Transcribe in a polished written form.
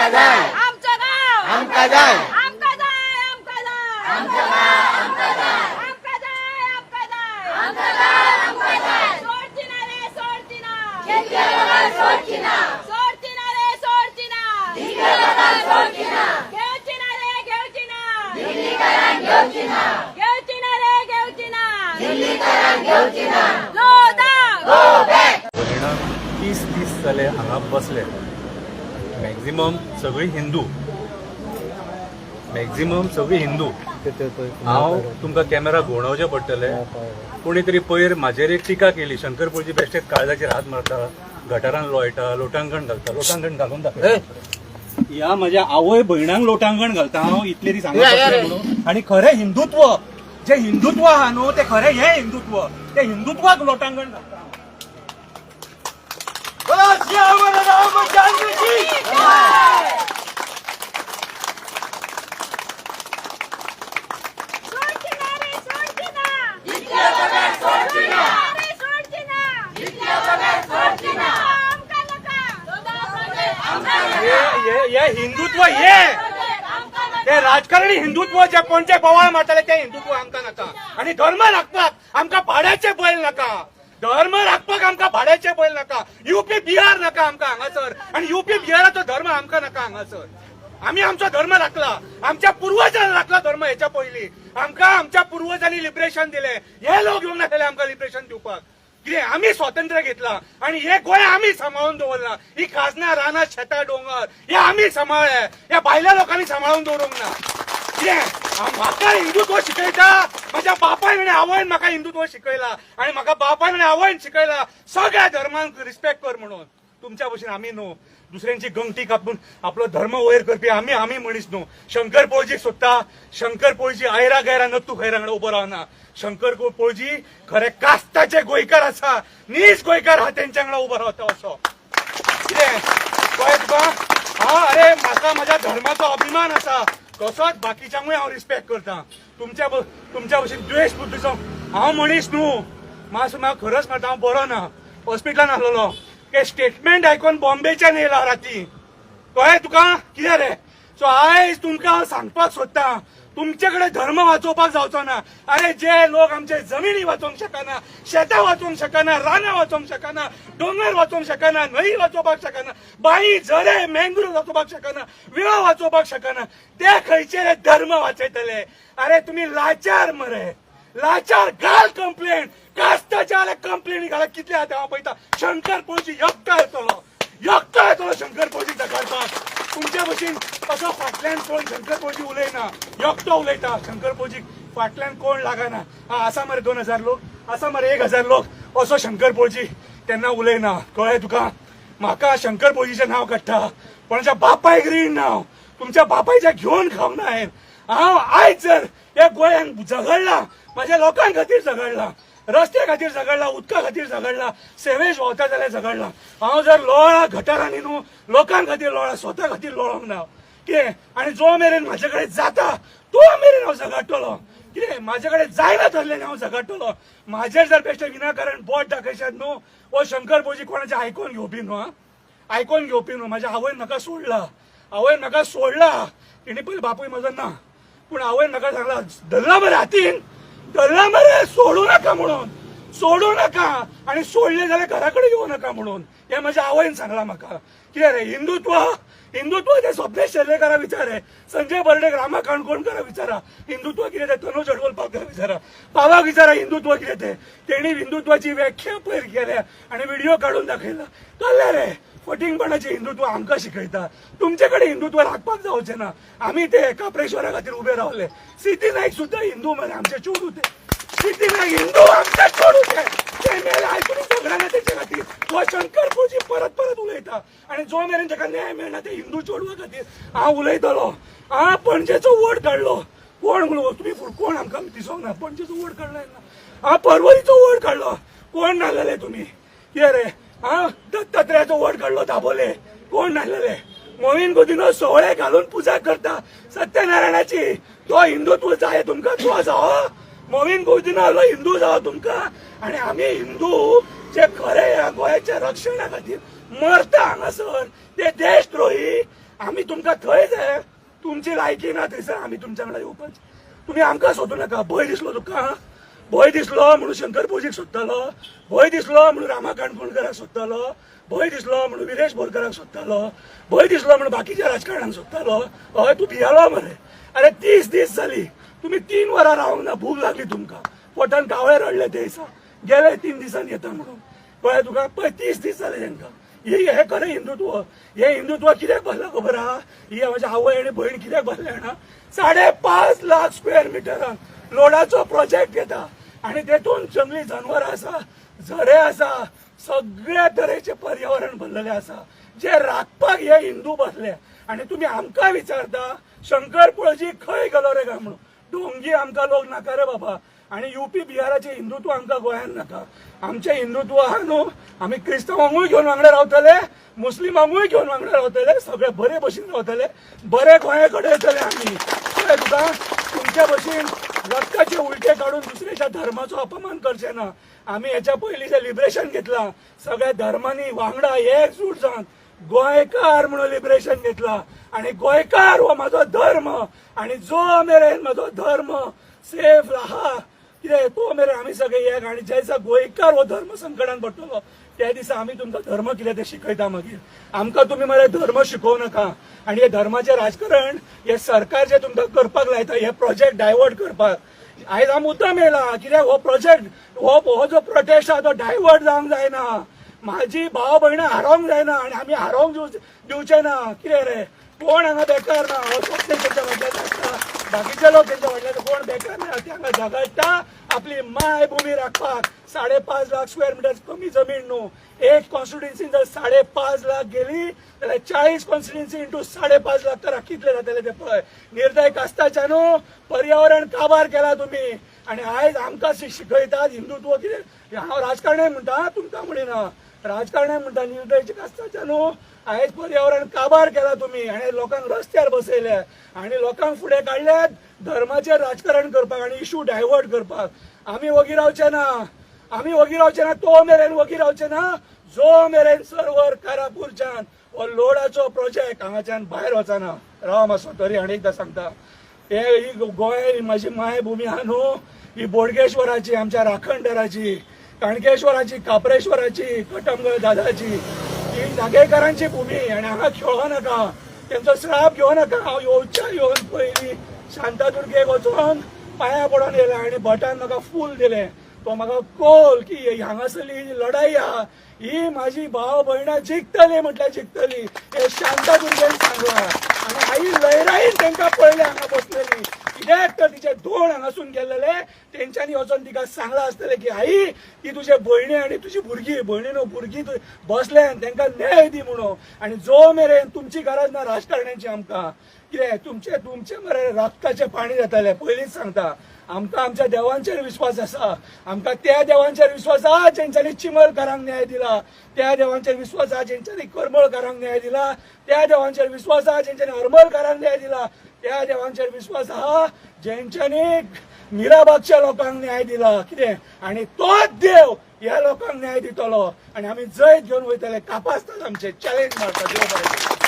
आमका जाय, आमचं गाव आमका जाय, आमका जाय, आमका जाय, आमका जाय, आमका जाय, आमका जाय, आमका जाय, आमका जाय, आमका जाय. सोडची ना रे सोडची ना, घेतल्या लोकां सोडची ना, सोडची ना रे सोडची ना, घेतल्या लोकां सोडची ना, घेऊची ना रे घेऊची ना, दिल्लीकरांक घेवची ना, घेऊची ना रे घेऊची ना, दिल्लीकरांक घेवची ना. Lodha go back. परिणाम 30 जाले हांगा बसले. मॅक्झिमम सगळी हिंदू, हांव तुमकां कॅमेरा घुंवडावचें पडटलें. कोणी तरी पयर म्हाजेर एक टिका केली, शंकर पळजी बेश्टेच काळजाचेर हात मारता, गटारान लोळटा, लोटांगण घालता. लोटांगण घालून दाखय. ह्या म्हाज्या आवय भयणांक लोटांगण घालता हांव, इतले ती सांगता म्हणून. आनी खरें हिंदुत्व, जे हिंदुत्व आहा न्हू ते खरें हें हिंदुत्व, ते हिंदुत्वाक लोटांगण घालता. सोडची ना रे सोडची ना, घेतल्या लोकां सोडची ना, रे सोडची ना, घेतल्या लोकां सोडची ना. आमका नका, लोदा प्रोजेक्ट आमका हे हिंदुत्व हे ते राजकारणी हिंदुत्व जे कोणचे बोवाळ मारताले ते हिंदुत्व आमकां नाका. आणि धर्म राखपाक आमकां भाड्याचे बैल नाका. धर्म राखपाक आमकां भाड्याचे बैल नाका. युपी बिहार नाका आमकां हांगासर, आणि युपी बिहाराचो धर्म आमकां नाका हांगासर. आम्ही आमचो धर्म राखला, आमच्या पूर्वजांनी राखला धर्म. हेच्या पयलीं आमकां आमच्या पूर्वजांनी लिबरेशन दिले. हे लोक येवंक नासले आमकां लिबरेशन दिवपाक. कितें आमी स्वातंत्र्य घेतला आणि हे गोंय आमी सांबाळून दवरला. ही खाजना रानां शेतां डोंगर हे आमी सांबाळ्ळे, ह्या भायल्या लोकांनी सांबाळून दवरूंक ना. कितें म्हाका हिंदुत्व शिकयता, म्हज्या बापायन आनी आवयन म्हाका हिंदुत्व शिकयला, आणि म्हाका बापायन आनी आवयन शिकयला सगळ्या धर्मांक रिस्पेक्ट कर म्हणून. तुमच्या भशेन आमी न्हू, दुसऱ्यांची गंगटी कापून आपलो धर्म वयर करपी आमी मनीस न्हू. शंकर पळजी सोदता, शंकर पळजी आयरा गैरा नत्तू खैरा वांगडा उबो रावना. शंकर पळजी खरे कास्ताचे गोंयकार आसा, नीज गोंयकार हा तेंच्या वांगडा उबो रावता असो. कितें कळ्ळें तुका? अरे म्हाका म्हज्या धर्माचो अभिमान आसा, तसोच बाकीच्यांकूय हांव रिस्पेक्ट करता. तुमच्या भशेन द्वेश बुद्धीचो हांव मनीस न्हू. म्हाका खरंच म्हणटा हांव बरो ना. हॉस्पिटलान आसलेलो, ते स्टेटमेंट आयकून बॉम्बेच्यान येयला राती. कळ्ळें तुका? कितें रे? सो आयज तुमकां हांव सांगपाक सोदतां, तुमचे कडेन धर्म वाचोवपाक जावचो ना. अरे जे लोक आमचे जमिनी वाचोवंक शकना, शेतां वाचोवंक शकना, रानां वाचोवंक शकना, दोंगर वाचोवंक शकना, न्हंय वाचोवपाक शकना, बाई झरे मेंग्रू वाचोवपाक शकना, विळो वाचोवपाक शकना, ते खंयचे रे धर्म वाचयतले? अरे तुम्ही लाचार मरे, लाचार. घाल कंप्लेंट, कास्ताच्या जाल्यार कंप्लेनी घाला. कितले आतां हांव पळयता शंकर पळजी एकटो येतलो शंकर पळजी झगडपाक. तुमच्या भशेन असो फाटल्यान कोण शंकर पळजी उलयना, एकटो उलयता. शंकर पळजीक फाटल्यान कोण लागना. आसा मरे 2000 लोक, आसा मरे 1000 लोक, असो शंकर पळजी तेन्ना उलयना. कळ्ळें तुका? म्हाका शंकर पळजीचें नांव काडटा, पण म्हज्या बापायक रीण नांव. तुमच्या बापायच्या घेवन खावंक ना हांवें. हांव आयज जर ह्या गोंयांत झगडला, म्हाज्या लोकां खातीर झगडला, रस्त्या खातीर झगडला, उदका खातीर झगडला, सेवेश व्हांवता जाल्यार झगडला. हांव जर लोळा गटारांनी न्हू, लोकां खातीर लोळा, स्वता खातीर लोळोंक ना. कितें? आनी जो मेरेन म्हाजे कडेन जाता तो मेरेन हांव झगडटलो. कितें? म्हाजे कडेन जायना धरलें हांव झगडटलो. म्हाजेर जर बेश्टे विनाकारण बोट दाखयशात न्हू, हो शंकर पळजी कोणाचें आयकोन घेवपी न्हू. आयकोन घेवपी न्हू. म्हाज्या आवयन म्हाका सोडला. तिणे पयलीं बापूय म्हजो ना, पूण आवयन म्हाका सांगला, धरला मरे हातीन, धरला मरे, सोडू नाका म्हणून, सोडू नाका, आणि सोडले जाल्यार घरा कडेन येवं नाका म्हणून. हें म्हज्या आवयन सांगलां म्हाका. कितें रे हिंदुत्व ते स्वप्नेश शेर्लेकारा विचारे, संजय बर्डेक, रामा काणकोणकारा विचारा हिंदुत्व कितें तें, तनुज अडवलपाकर विचारा, पावाक विचारा हिंदुत्व कितें तें. तेणी हिंदुत्वाची व्याख्या पयर केल्या आणि व्हिडिओ काढून दाखयला. कळ्ळें रे? फटिंगपणाचे हिंदुत्व आमकां शिकयता. तुमचे कडेन हिंदुत्व राखपाक जावचें ना. आमी ते काप्रेश्वरा खातीर उबे रावले. सिद्धी नाईक सुद्दां हिंदू मरे, आमचे चोडू ते. सिद्धी नाईक हिंदू, आमचे चोडू ते मेले आयकून झगडना तेचे खातीर. तो शंकर पळजी परत उलयता, आणि जो मेरेन ताका न्याय मेळना ते हिंदू चोडवा खातीर हांव उलयतलो. पणजेचो वोट काडलो, कोण तुम्ही कोण आमकां दिसोंक ना. पणजेचो वोट काडलो, परवरीचो वोट काडलो, कोण नासलेले तुम्ही? कितें रे? दत्तात्रेयाचो वोट काडलो दाबोले, कोण नासलेले? मोहीन गोदिनो सोहळे घालून पुजा करता सत्यनारायणाची, तो हिंदुत्व जाय तुमकां? तो जावो मोहीन गोदिनो हिंदू जावो तुमकां? आणि आमी हिंदू जे खरे गोंयाच्या रक्षणा खातीर मरता हांगासर, ते देशद्रोही आम्ही तुमकां थंय जाय तुमची लायकी ना थंयसर आम्ही तुमच्या वांगडा येवपाची तुम्ही आमकां सोदू नाका भंय दिसलो तुका भंय दिसलो म्हणून शंकर भोजीक सोदतालो भंय दिसलो म्हणून रामाकांत कोणकराक सोदतालो भंय दिसलो म्हणून विरेश बोरकाराक सोदतालो भंय दिसलो म्हणून बाकीच्या राजकारण्यांक सोदतालो हय तूं भियालो मरे अरे 30 दीस जाली तुम्ही 3 वरां रावंक ना भूक लागली तुमकां पोटान कावळे रडले ते दिसा गेले 3 दिसांनी येता म्हणून कळ्ळें तुका पळय 30 दीस जाले तांकां हे खरें हिंदुत्व हे हिंदुत्व कित्याक भरला खबर आहा ही म्हाज्या आवय आनी भयण कित्याक भरले जाणा 5.5 लाख स्क्वेअर मिटरांक लोडाचो प्रोजेक्ट घेता आणि तेतून जंगली जनावरां आसा झरे आसा सगळ्या तरेचे पर्यावरण भरलेले आसा जे राखपाक हे हिंदू बसले आणि तुम्ही आमकां विचारता शंकर पळजी खंय गेलो रे काय म्हणून डोंगी आमकां लोक नाका रे बाबा आणि यूपी बिहाराचे हिंदुत्व आमकां गोंयांत नाका आमचे हिंदुत्व आहा न्हू आमी क्रिस्तावांकूय घेवन वांगडा रावतले मुस्लिमांकूय घेवन वांगडा रावतले सगळे बरे भशेन रावतले बरे गोंया घडयतले आमी कळ्ळें तुका तुमच्या भशेन रक्ताचे उलटे काढून दुसऱ्याच्या धर्माचो अपमान करचे ना आम्ही याच्या पयलीं जे लिबरेशन घेतला सगळ्या धर्मांनी वांगडा एकजूट जावन गोंयकार म्हणून लिबरेशन घेतला आणि गोंयकार हो म्हाजो धर्म आणि जो मेरेन म्हाजो धर्म सेफ राहा कितें तो मेरेन आमी सगळे एक आणि ज्या दिसा गोंयकार हो धर्म संकटान पडटलो त्या दिसा आमी तुमकां धर्म कितें तें शिकयता मागीर आमकां तुमी मरे धर्म शिकोव नाका आणि हे धर्माचे राजकारण हे सरकार जे तुमकां करपाक लायता हे प्रोजेक्ट डायवर्ट करपाक आयज हांव मुद्दम येयला कित्याक हो प्रोजेक्ट हो जो प्रोटेस्ट आहा तो डायवर्ट जावंक जायना माझी भाव भयणां हारोंक जायना आनी आमी हारोंक दिवचे ना कितें रे कोण हांगा बेकार ना हो सगळे तेंच्या फाटल्यान आसता बाकीचे लोक तेंच्या फाटल्यान कोण बेकार ना ते हांगा झगडटा आपली माय भूमी राखपाक 5.5 लाख स्क्वेअर मिटर कमी जमीन न्हू एक कॉन्स्टिट्युएन्सी जर 5.5 लाख गेली जाल्यार 40 कॉन्स्टिट्युएन्सी इंटू 5.5 लाख तर कितले जातले ते पळय निर्दय कास्ताच्या न्हू पर्यावरण काबार केला तुम्ही आणि आयज आमकां शिकयतात हिंदुत्व कितें हांव राजकारणी म्हणटा तुमकां म्हणिना राजकारणी म्हणटा निर्दयच्या कास्ताच्या न्हू आयज पर्यावरण काबार केला तुम्ही आणि लोकांक रस्त्यार बसयले आणि लोकांक फुडें काडल्यात धर्माचेर राजकारण करपाक आणि इशू डायवर्ट करपाक आमी वगी रावचे ना तो मेरेन वगी रावचे ना जो मेरेन सर्वर कारापूरच्यान हो लोडाचो प्रोजेक्ट हांगाच्यान भायर वचना राव मातसो तरी आनी एकदां सांगता ही गोंय म्हाजी मायभूमी आहा न्हू ही बोडगेश्वराची आमच्या राखणदाराची काणकेश्वराची काप्रेश्वराची कटमगळ दादाची ही जागेकारांची भूमी आणि हांगा खेळो नाका तेंचो श्राप घेवं नाका हांव येवन पयलीं शांतादुर्गेक वचून पांयां पडोन येयलें आनी भटान म्हाका फूल दिलें तो म्हाका कळ्ळो की हांगासरली ही लढाई आहा ही म्हाजी भाव भयणां जिखतली म्हटल्यार जिखतली हे शांतादुर्गेन सांगलां आनी आई लयराईन तांकां पळयलें हांगा बसलेली कित्याक तर तिचे दोन हांगासून गेल्लेले तेंच्यांनी वचोन तिका सांगलां आसतलें की आई ती तुजे भयणी आनी तुजी भुरगीं भयणी न्हू भुरगीं बसले तांकां न्याय दी म्हणून आनी जो मेरेन तुमची गरज ना राजकारण्यांची आमकां कितें तुमचे मरे रक्ताचें पाणी जातालें पयलींच सांगता आमकां आमच्या देवांचेर विश्वास आसा आमकां त्या देवांचेर विश्वास आहा जेंच्यांनी चिमलकारांक न्याय दिला त्या देवांचेर विश्वास आहा जेंच्यांनी करमळकारांक न्याय दिला त्या देवांचेर विश्वास आहा जेंच्यांनी हरमलकारांक न्याय दिला त्या देवांचेर विश्वास आहा जेंच्यांनी मिराबागच्या लोकांक न्याय दिला कितें आनी तोच देव ह्या लोकांक न्याय दितलो आनी आमी जैत घेवन वयतले कापासतात आमचे चॅलेंज मारतात देव बरें